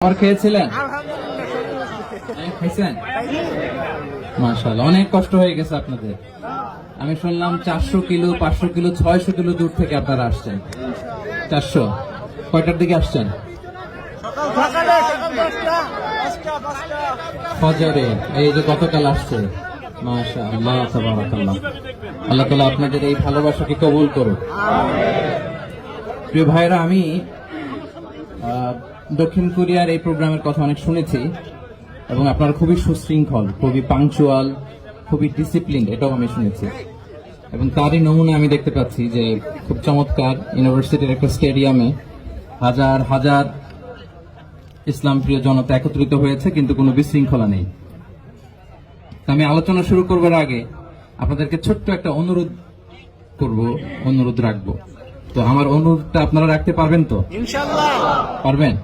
খাবার খেয়েছিলেন? খাইছেন? মাশাআল্লাহ, অনেক কষ্ট হয়ে গেছে আপনাদের। আমি শুনলাম 400 কিলো, 500 কিলো, 600 কিলো দূর থেকে আপনারা আসছেন। 400 কয়টার দিকে আসছেন? ফজরে। এই যে গতকাল আসছে। মাশাআল্লাহ, তাবারাকাল্লাহ। আল্লাহ তাআলা আপনাদের এই ভালোবাসাকে কবুল করুন। প্রিয় ভাইরা, আমি দক্ষিণ কোরিয়ার এই প্রোগ্রামের কথা অনেক শুনেছি এবং আপনারা খুবই সুশৃঙ্খল, খুবই পাংচুয়াল, খুবই ডিসিপ্লিন, এটাও আমি শুনেছি। এবং তারই নমুনা আমি দেখতে পাচ্ছি যে খুব চমৎকার ইউনিভার্সিটির একটা স্টেডিয়ামে হাজার হাজার ইসলাম প্রিয় জনতা একত্রিত হয়েছে, কিন্তু কোনো বিশৃঙ্খলা নেই। আমি আলোচনা শুরু করবার আগে আপনাদেরকে ছোট্ট একটা অনুরোধ রাখবো। তো আমার অনুরোধটা আপনারা রাখতে পারবেন তো? ইনশাআল্লাহ পারবেন।